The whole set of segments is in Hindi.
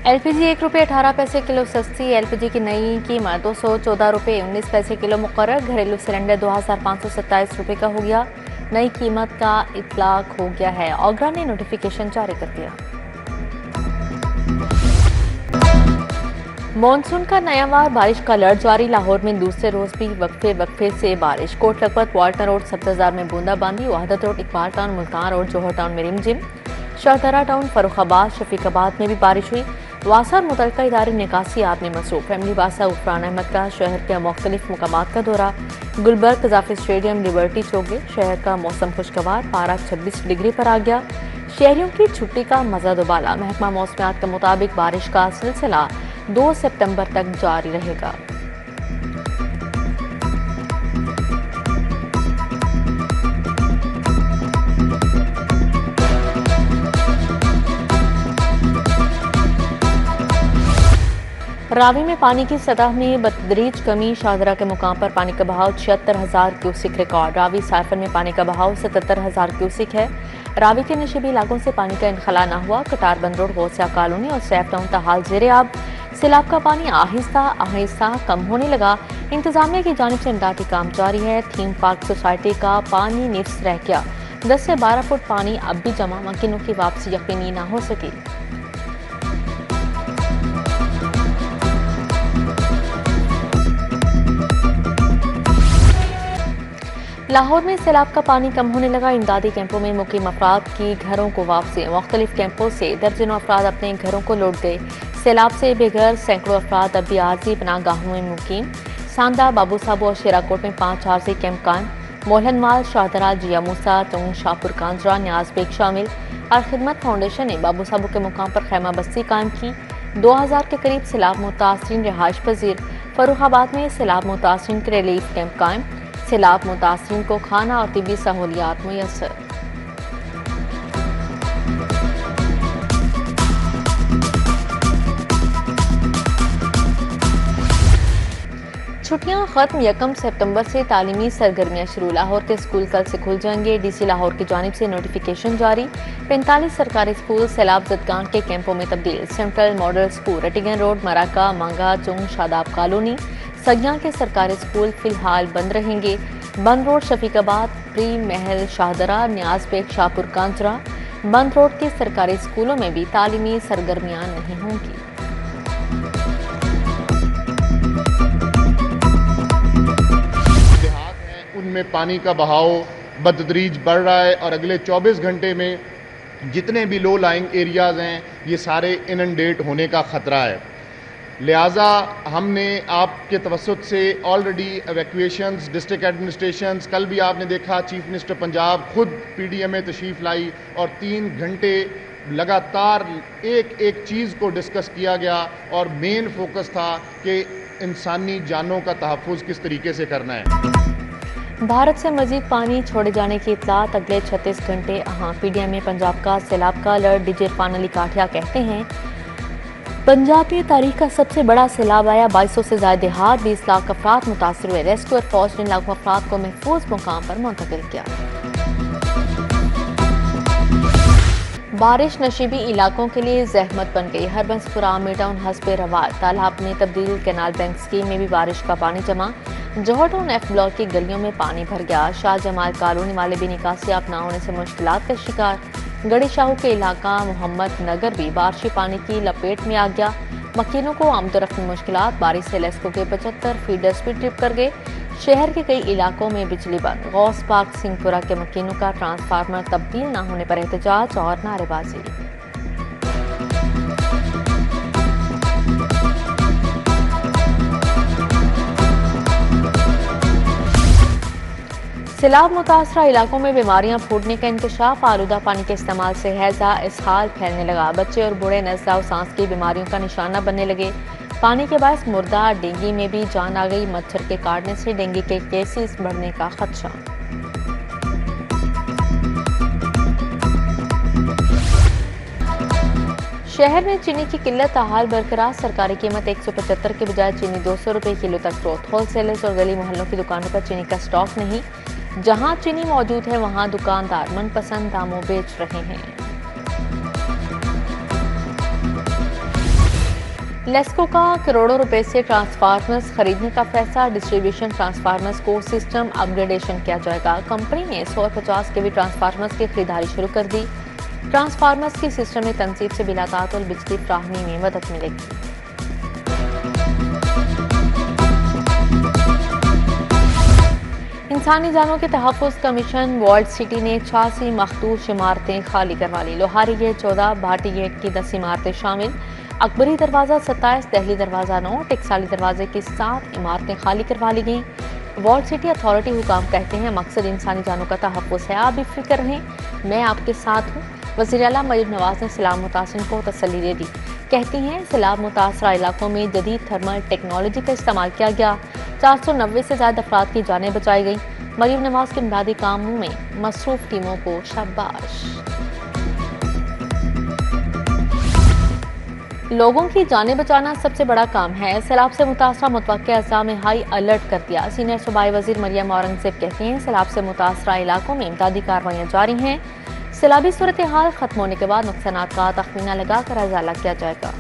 एलपीजी ₹1.18 किलो सस्ती। एलपीजी की नई कीमत ₹214.19 किलो मुकर्रर। घरेलू सिलेंडर ₹2527 का हो गया। नई कीमत का इतलाक हो गया है। ओगरा ने नोटिफिकेशन जारी कर दिया। मॉनसून का नया वार, बारिश का अलर्ट जारी। लाहौर में दूसरे रोज भी वक्फे से बारिश। कोट लखपत, वाल्टन रोड, सब्ज़ार में बूंदाबांदी। Wahdat road, Iqbal town, Multan road, Johar town में रिमझिम। शाहदरा टाउन, फरुखाबाद, शफीकाबाद में भी बारिश हुई। वासा और मुतलका इदारे निकासियात में मसरूफ। फैमिली वासा उफरान अहमद का शहर के मुख्तलिफ मकामात का दौरा। गुलबर्ग, कजाफी स्टेडियम, लिबर्टी चौक गए। शहर का मौसम खुशगवार, पारा 26 डिग्री पर आ गया। शहरियों की छुट्टी का मजा दोबाला। महकमा मौसमियात के मुताबिक बारिश का सिलसिला 2 सितंबर तक जारी रहेगा। रावी में पानी की सतह में बतदरीज कमी। शाहदरा के मुकाम पर पानी का बहाव 76,000 क्यूसिक रिकॉर्ड। रावी साइफन में पानी का बहाव 77,000 क्यूसिक है। रावी के नशीबी इलाकों से पानी का इनखला न हुआ। कटार बंद रोड, गौसिया कॉलोनी और सैफ टाउन तहाल जेर-ए-आब। सैलाब का पानी आहिस्ता आहिस्ता कम होने लगा। इंतजामिया की जानिब से इमदादी काम जारी है। थीम पार्क सोसाइटी का पानी निफ्स रह गया। 10 से 12 फुट पानी अब भी जमा। मकीनों की वापसी यकीनी न हो सकी। लाहौर में सैलाब का पानी कम होने लगा। इमदादी कैंपों में मुकीम अफराद की घरों को वापसी। मुख्तलिफ कैंपों से दर्जनों अफराद अपने घरों को लौट गए। सैलाब से बेघर सैकड़ों अफराद अब भी आरजी पनाहगाहों में मुकीम। सांदा, बाबू साबू और शेराकोट में 5 आरजी कैंप कायम। मोहनवाल, शाहदरा, जिया मूसा, टोंग, शाहपुर कांजरा, न्याज बेग शामिल। अल खिदमत फाउंडेशन ने बाबू साबू के मुकाम पर खैमा बस्ती कायम की। 2000 के करीब सैलाब मुतासरीन रिहाइश पजीर। फर्रुखाबाद में सैलाब मुतासरीन के रिलीफ कैंप कायम। सैलाब मुतासरीन को खाना और तिब्बी सहूलियात मुयस्सर। छुट्टियां खत्म। 1 सितंबर से तालीमी सरगर्मियां शुरू। लाहौर के स्कूल कल से खुल जाएंगे। डीसी लाहौर की जानिब से नोटिफिकेशन जारी। 45 सरकारी स्कूल सैलाब जदगान के कैंपों में तब्दील। सेंट्रल मॉडल स्कूल, रटिगन रोड, मराका, मांगा, चुंग, शादाब कॉलोनी। सगियां के सरकारी स्कूल फिलहाल बंद रहेंगे। बंद रोड, शफीकाबाद, प्री महल, शाहदरा, न्याज बेग, शाहपुर कांजरा। बंद रोड के सरकारी स्कूलों में भी तालीमी सरगर्मियां नहीं होंगी। देहात हैं उनमें पानी का बहाव बतदरीज बढ़ रहा है और अगले 24 घंटे में जितने भी लो लाइंग एरियाज हैं ये सारे इनंडेट होने का खतरा है। लिहाजा हमने आपके तवस्सुत से ऑलरेडी एवैक्यूएशंस, डिस्ट्रिक्ट एडमिनिस्ट्रेशंस, कल भी आपने देखा चीफ मिनिस्टर पंजाब खुद पीडीएम में तशरीफ लाई और 3 घंटे लगातार एक एक चीज़ को डिस्कस किया गया और मेन फोकस था कि इंसानी जानों का तहफ़्फ़ुज़ किस तरीके से करना है। भारत से मजीद पानी छोड़े जाने की इतलात अगले 36 घंटे। पीडीएम में पंजाब का सैलाब का अलर्ट। डीजी इरफान अली काठिया कहते हैं पंजाब में तारीख का सबसे बड़ा सैलाब आया। 2200 से ज्यादा देहात, 20 लाख अफराद मुतासर हुए। रेस्क्यू और फौज ने लाखों अफराद को महफूज मुकाम पर मुंतकिल किया। बारिश नशीबी इलाकों के लिए जहमत बन गई। हरबंसपुरा, मेटाउन, हस्बे रवाल, तालाब में तब्दील। कैनाल बैंक स्कीम में भी बारिश का पानी जमा। जौहर टाउन एफ ब्लॉक की गलियों में पानी भर गया। शाह जमाल कॉलोनी वाले भी निकासियाब न होने से मुश्किलात का शिकार। गड़ी शाहू के इलाका मोहम्मद नगर भी बारिशी पानी की लपेट में आ गया। मकीनों को आमदोरफ्त में मुश्किलात। बारिश से लेस्को के 75 फीडर्स भी ट्रिप कर गए। शहर के कई इलाकों में बिजली बंद। गौस पार्क, सिंहपुरा के मकीनों का ट्रांसफार्मर तब्दील न होने पर एहतजाज और नारेबाजी। सैलाब मुतासरा इलाकों में बीमारियां फूटने का इंकशाफ। आलूदा पानी के इस्तेमाल से हैजा, इसहाल फैलने लगा। बच्चे और बूढ़े नज़ला और सांस की बीमारियों का निशाना बनने लगे। पानी के बायस मुर्दा डेंगू में भी जान आ गई। मच्छर के काटने से डेंगू के केसेस बढ़ने का खदशा। शहर में चीनी की किल्लत हाल बरकरार। सरकारी कीमत 175 के बजाय चीनी 200 रुपए किलो तक ग्रोथ। होलसेलर्स और गली मोहल्लों की दुकानों पर चीनी का स्टॉक नहीं। जहां चीनी मौजूद है वहां दुकानदार मनपसंद दामों बेच रहे हैं। लेस्को का करोड़ों रुपए से ट्रांसफार्मर्स खरीदने का फैसला। डिस्ट्रीब्यूशन ट्रांसफार्मर्स को सिस्टम अपग्रेडेशन किया जाएगा। कंपनी ने 150 केवी ट्रांसफार्मर्स की खरीदारी शुरू कर दी। ट्रांसफार्मर्स की सिस्टम में तनसीब से बिला तातुल बिजली फ्राहमी में मदद मिलेगी। इंसानी जानों के तहफ़्फ़ुज़ कमीशन वर्ल्ड सिटी ने 86 मखदूश इमारतें खाली करवा ली। लोहारी गेट 14, भाटी गेट की 10 इमारतें शामिल। अकबरी दरवाज़ा 27, दहली दरवाज़ा 9, टेक्साली दरवाजे की 7 इमारतें खाली करवा ली गईं। वर्ल्ड सिटी अथॉरिटी हुकाम कहते हैं मकसद इंसानी जानों का तहफ़्फ़ुज़ है। आप बेफिक्र रहें, मैं आपके साथ हूँ। वज़ीर आला मरीम नवाज ने सैलाब मुतासिरीन को तसल्ली दे दी। कहती हैं सैलाब मुतासरा इलाकों में जदीद थर्मल टेक्नोलॉजी का इस्तेमाल किया गया। 490 से ज़्यादा अफराद की जानें बचाई गई। मरीम नवाज के इमदादी कामों में मसरूफ टीमों को शाबाश। लोगों की जानें बचाना सबसे बड़ा काम है। सैलाब से मुतासरा मुतवक्किया अज़ला में हाई अलर्ट कर दिया। सीनियर सूबाई वज़ीर मरियम औरंगज़ेब कहते हैं सैलाब से मुतासरा इलाकों में इमदादी कार्रवाइयाँ जारी हैं। सैलाबी सूरत हाल खत्म होने के बाद नुकसानात का तखमीना लगाकर अजाला किया जाएगा।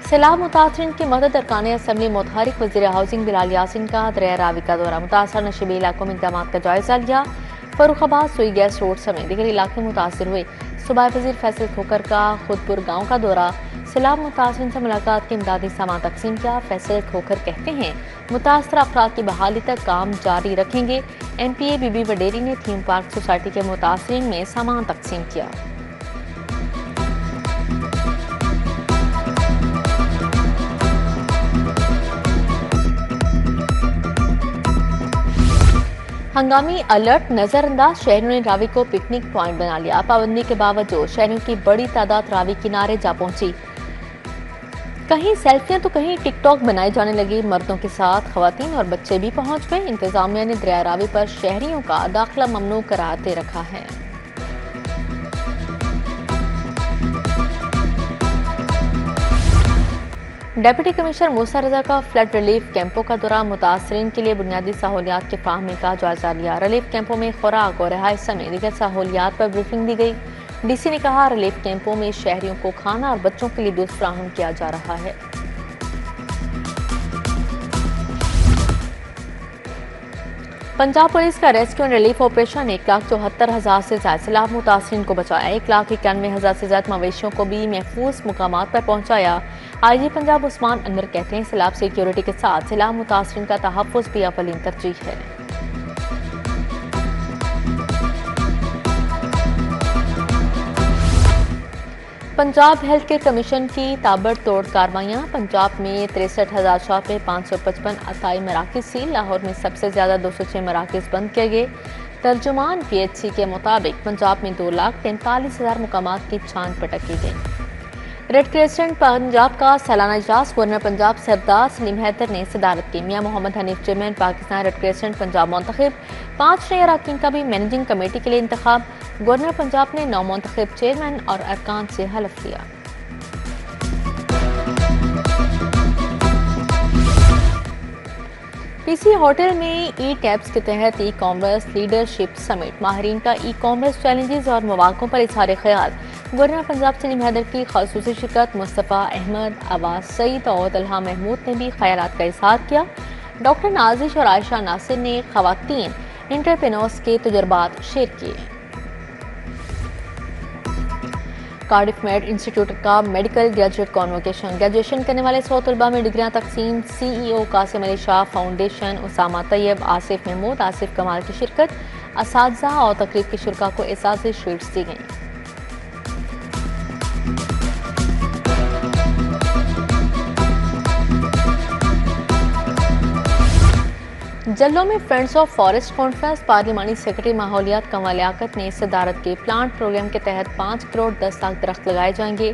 सैलाब मुतासरीन की मदद अरकान असम्बली मुतहरिक वज़ीर हाउसिंग बिलाल यासीन का दरिया रावी का दौरा। मुतासर नशीबी इलाकों में इक़दाम का जायजा लिया। फर्रुखाबाद सुई गैस रोड समेत दीगर इलाके मुतासर हुए। सूबाई वज़ीर फैसल खोकर का खुदपुर गाँव का दौरा। सैलाब मुतासरीन से मुलाकात के इमदादी सामान तकसीम किया। फैसल खोकर कहते हैं मुतासर अफराद की बहाली तक काम जारी रखेंगे। MPA बीबी वडेरी ने थीम पार्क सोसाइटी के मुतासरीन में सामान तकसीम किया। हंगामी अलर्ट नजरअंदाज, शहरों ने रावी को पिकनिक पॉइंट बना लिया। पाबंदी के बावजूद शहरों की बड़ी तादाद रावी किनारे जा पहुंची। कहीं सेल्फियां तो कहीं टिकटॉक बनाए जाने लगी। मर्दों के साथ खवातीन और बच्चे भी पहुंच गए। इंतजामिया ने दरिया रावी पर शहरियों का दाखिला ममनू करार दे रखा है। डिप्टी कमिश्नर मूसा रजा का फ्लड रिलीफ कैंपों का दौरा। मुतासरीन के लिए बुनियादी सहूलियात की फराहमी का जायजा लिया। रिलीफ कैंपों में खुराक और रिहाइश समेत दीगर सहूलियात पर ब्रीफिंग दी गई। DC ने कहा रिलीफ कैंपों में शहरियों को खाना और बच्चों के लिए दूध फराहम किया जा रहा है। पंजाब पुलिस का रेस्क्यू एंड रिलीफ ऑपरेशन 1,74,000 से ज्यादा सैलाब मुतासरीन को बचाया। 1,91,000 से ज्यादा मवेशियों को भी महफूज मुकामात पर पहुंचाया। IG पंजाब उस्मान अनवर कहते हैं सैलाब सिक्योरिटी के साथ सैलाब मुतासरीन का तहफ़्फ़ुज़ भी अव्वलीन तरजीह है। पंजाब हेल्थ केयर कमीशन की ताबड़तोड़ कार्रवाइयाँ। पंजाब में 63,000 शॉप में 555 अताई मराकज़ सील। लाहौर में सबसे ज्यादा 206 मराकज़ बंद किए गए। तर्जुमान PHC के मुताबिक पंजाब में 2,43,000 मुकामात की छान पटक की गई। रेड क्रिसेंट पंजाब का सालाना इजलास गवर्नर पंजाब सरदार सलीम हैदर ने सदारत की। Mian Muhammad Hanif chairman Pakistan red crescent Punjab मुंतखब। 5 नए अरकान का भी मैनेजिंग कमेटी के लिए इंतखाब। गवर्नर पंजाब ने 9 मुंतखब चेयरमैन और अरकान से हलफ लिया। PC होटल में ई-टैब्स के तहत ई-कॉमर्स लीडरशिप समिट। माहिरीन का ई-कॉमर्स चैलेंजेस और मौक़ों पर इज़हार ख्याल। गवर्नर पंजाब सलीम हैदर की ख़ुसूसी शिरकत। मुस्तफ़ा अहमद, अब्बास सईद और तलहा महमूद ने भी ख्यालात का इज़हार किया। डॉक्टर नाजिश और आयशा नासिर ने ख़वातीन एंटरप्रेन्योर्स के तजुर्बात शेयर किए। कार्डिफ मेड इंस्टीट्यूट का मेडिकल ग्रेजुएट कॉन्वोकेशन। ग्रेजुएशन करने वाले 100 तलबा में डिग्रियां तकसीम। CEO कासिम अली शाह फाउंडेशन, उसामा तैयब, आसिफ महमूद, आसिफ कमाल की शिरकत। असातिज़ा और तकरीब के शुरा को एजाज़ी शीट्स दी गई। जल्लो में फ्रेंड्स ऑफ फॉरेस्ट कॉन्फ्रेंस। पार्लिमानी सेक्रेटरी माहौलियात कमल लियाकत ने सदारत के प्लांट प्रोग्राम के तहत 5 करोड़ 10 लाख दरख्त लगाए जाएंगे।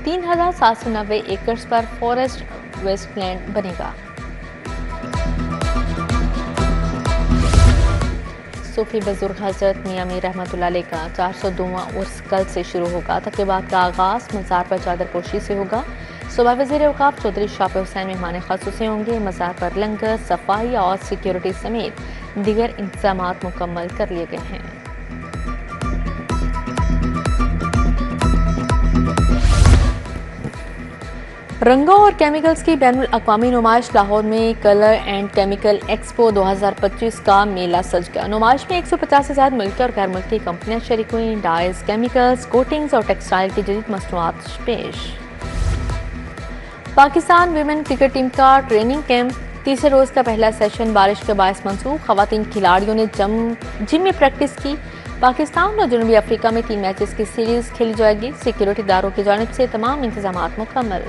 3,790 एकड़ पर फॉरेस्ट वेस्टलैंड बनेगा। सूफी बुजुर्ग हजरत मियां मीर रहमतुल्लाह अलैह का 402वां उर्स कल से शुरू होगा। तक़रीबात का आगाज मज़ार पर चादर पोशी से होगा। सूबा वज़ीर औक़ाफ़ चौधरी शाफ़ी हुसैन मेहमान ख़ुसूसी होंगे। मज़ार पर लंगर, सफाई और सिक्योरिटी समेत दीगर इंतज़ामात मुकम्मल कर लिए गए हैं। रंगों और केमिकल्स की बैनुल अक़वामी नुमाइश लाहौर में कलर एंड केमिकल एक्सपो 2025 का मेला सज गया। नुमाइश में 150 से ज्यादा मुल्की और गैर मुल्की कंपनियां शरीक हुई। डाइज, केमिकल्स, कोटिंग्स और टेक्सटाइल की जदीद मसनूआत पेश। पाकिस्तान विमेन क्रिकेट टीम का ट्रेनिंग कैंप तीसरे रोज का पहला सेशन बारिश के बायस मंसूख। खवातीन खिलाड़ियों ने जिम में प्रैक्टिस की। पाकिस्तान और जनूबी अफ्रीका में 3 मैचेस की सीरीज खेली जाएगी। सिक्योरिटी इदारों की जानिब से तमाम इंतजाम मुकम्मल।